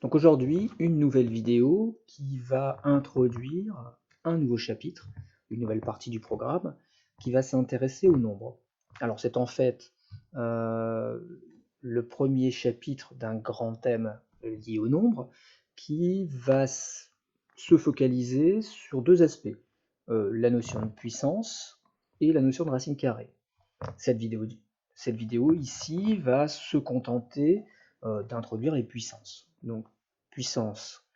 Donc aujourd'hui, une nouvelle vidéo qui va introduire un nouveau chapitre, une nouvelle partie du programme qui va s'intéresser au nombre. Alors c'est en fait le premier chapitre d'un grand thème lié au nombre qui va se focaliser sur deux aspects, la notion de puissance et la notion de racine carrée. Cette vidéo ici va se contenter d'introduire les puissances. Donc, puissance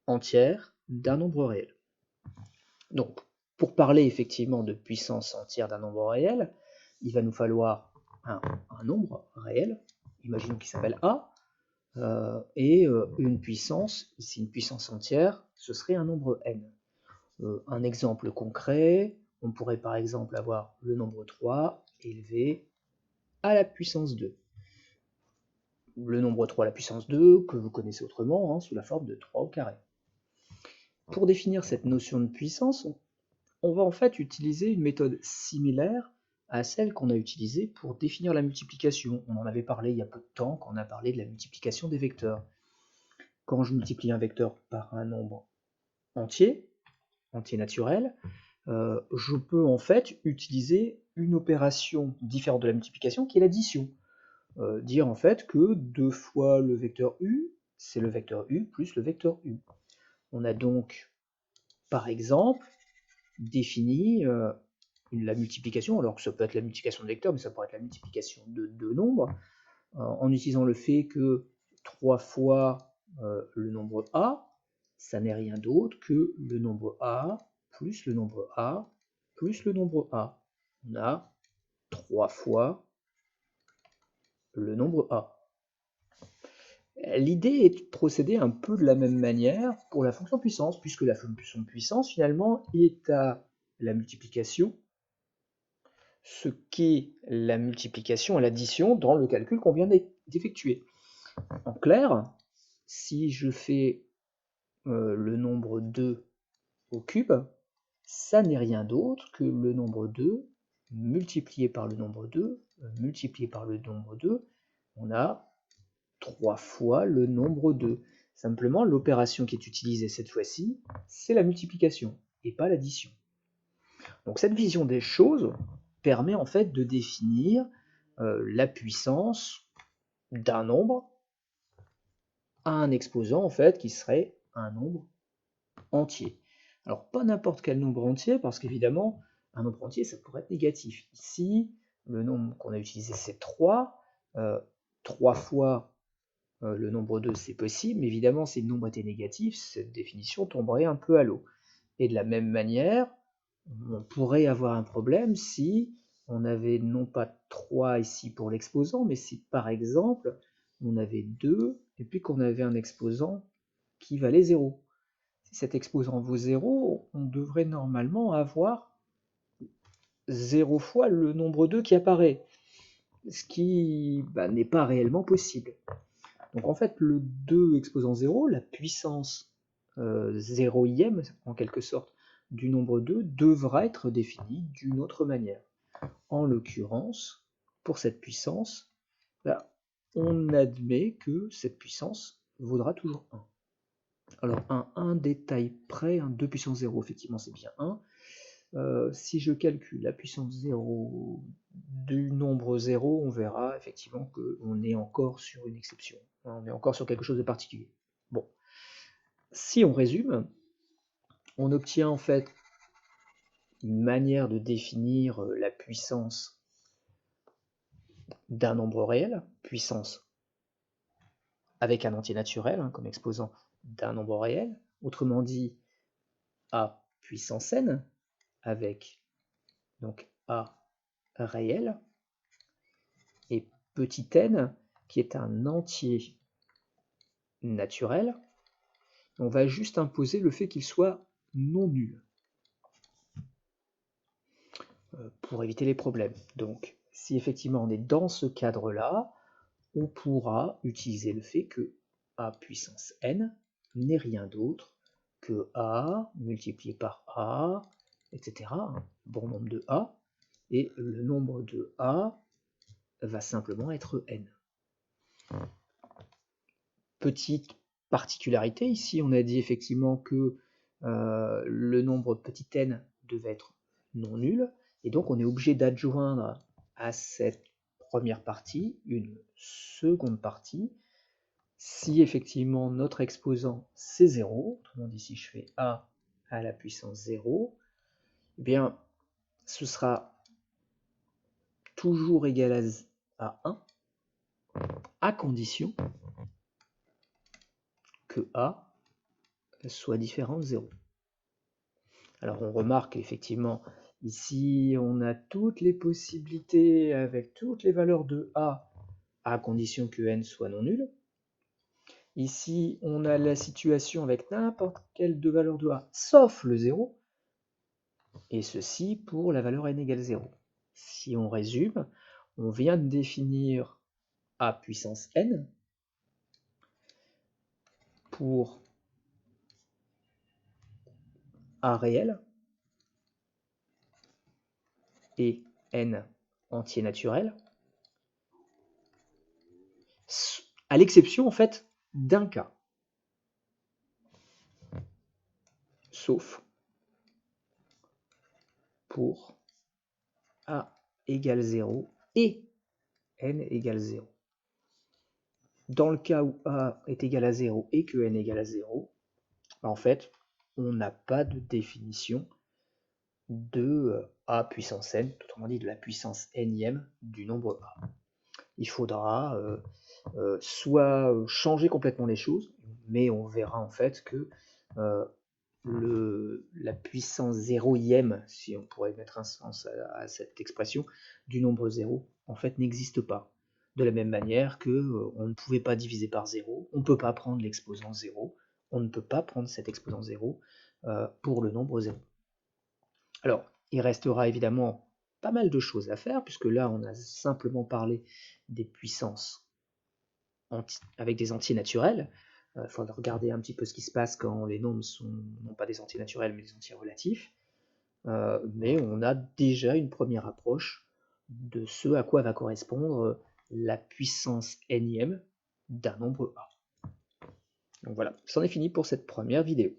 entière d'un nombre réel. Donc, pour parler effectivement de puissance entière d'un nombre réel, il va nous falloir un nombre réel, imaginons qu'il s'appelle A, et une puissance, ici une puissance entière, ce serait un nombre n. Un exemple concret, on pourrait par exemple avoir le nombre 3 élevé à la puissance 2. Le nombre 3 à la puissance 2, que vous connaissez autrement, sous la forme de 3 au carré. Pour définir cette notion de puissance, on va en fait utiliser une méthode similaire à celle qu'on a utilisée pour définir la multiplication. On en avait parlé il y a peu de temps quand on a parlé de la multiplication des vecteurs. Quand je multiplie un vecteur par un nombre entier naturel, je peux en fait utiliser une opération différente de la multiplication qui est l'addition. Dire en fait que 2 fois le vecteur u, c'est le vecteur u plus le vecteur u. On a donc, par exemple, défini la multiplication, alors que ça peut être la multiplication de vecteurs, mais ça pourrait être la multiplication de deux nombres, en utilisant le fait que 3 fois le nombre a, ça n'est rien d'autre que le nombre a plus le nombre a plus le nombre a. On a 3 fois le nombre a. L'idée est de procéder un peu de la même manière pour la fonction puissance, puisque la fonction puissance, finalement, est à la multiplication ce qu'est la multiplication et l'addition dans le calcul qu'on vient d'effectuer. En clair, si je fais le nombre 2 au cube, ça n'est rien d'autre que le nombre 2 multiplié par le nombre 2, multiplié par le nombre 2, on a 3 fois le nombre 2. Simplement, l'opération qui est utilisée cette fois-ci, c'est la multiplication et pas l'addition. Donc cette vision des choses permet en fait de définir la puissance d'un nombre à un exposant en fait qui serait un nombre entier. Alors pas n'importe quel nombre entier parce qu'évidemment un nombre entier ça pourrait être négatif. Ici le nombre qu'on a utilisé c'est 3. 3 fois le nombre 2 c'est possible, mais évidemment si le nombre était négatif, cette définition tomberait un peu à l'eau. Et de la même manière, on pourrait avoir un problème si on avait non pas 3 ici pour l'exposant, mais si par exemple on avait 2 et puis qu'on avait un exposant qui valait 0. Si cet exposant vaut 0, on devrait normalement avoir 0 fois le nombre 2 qui apparaît, ce qui n'est pas réellement possible. Donc en fait, le 2 exposant 0, la puissance 0e en quelque sorte du nombre 2 devra être définie d'une autre manière. En l'occurrence, pour cette puissance, on admet que cette puissance vaudra toujours 1. Alors un détail près, 2 puissance 0, effectivement c'est bien 1. Si je calcule la puissance 0 du nombre 0, on verra effectivement qu'on est encore sur une exception. On est encore sur quelque chose de particulier. Bon, si on résume, on obtient en fait une manière de définir la puissance d'un nombre réel, puissance avec un entier naturel comme exposant d'un nombre réel, autrement dit a puissance n avec donc a réel et petit n qui est un entier naturel. On va juste imposer le fait qu'il soit non nul pour éviter les problèmes. Donc si effectivement on est dans ce cadre-là, on pourra utiliser le fait que a puissance n n'est rien d'autre que a multiplié par a, etc. Un bon nombre de a, et le nombre de a va simplement être n. Petite particularité. Ici, on a dit effectivement que le nombre petit n devait être non nul, et donc on est obligé d'adjoindre à cette première partie une seconde partie. Si effectivement notre exposant c'est 0, autrement dit si je fais a à la puissance 0, eh bien ce sera toujours égal à 1, à condition que a soit différent de 0. Alors on remarque effectivement ici on a toutes les possibilités avec toutes les valeurs de a, à condition que n soit non nul. Ici on a la situation avec n'importe quelle deux valeurs de a sauf le 0, et ceci pour la valeur n égale 0. Si on résume, on vient de définir a puissance n pour a réel et n entier naturel, à l'exception en fait d'un cas, sauf pour a égale 0 et n égale 0. Dans le cas où a est égal à 0 et que n égale à 0, en fait, on n'a pas de définition de a puissance n, autrement dit de la puissance nème du nombre a. Il faudra soit changer complètement les choses, mais on verra en fait que la puissance zéroième, si on pourrait mettre un sens à cette expression, du nombre 0, en fait n'existe pas. De la même manière que on ne pouvait pas diviser par 0, on ne peut pas prendre l'exposant 0, on ne peut pas prendre cet exposant 0 pour le nombre 0. Alors, il restera évidemment pas mal de choses à faire, puisque là on a simplement parlé des puissances avec des entiers naturels. Il faudra regarder un petit peu ce qui se passe quand les nombres sont non pas des entiers naturels mais des entiers relatifs. Mais on a déjà une première approche de ce à quoi va correspondre la puissance nème d'un nombre a. Donc voilà, c'en est fini pour cette première vidéo.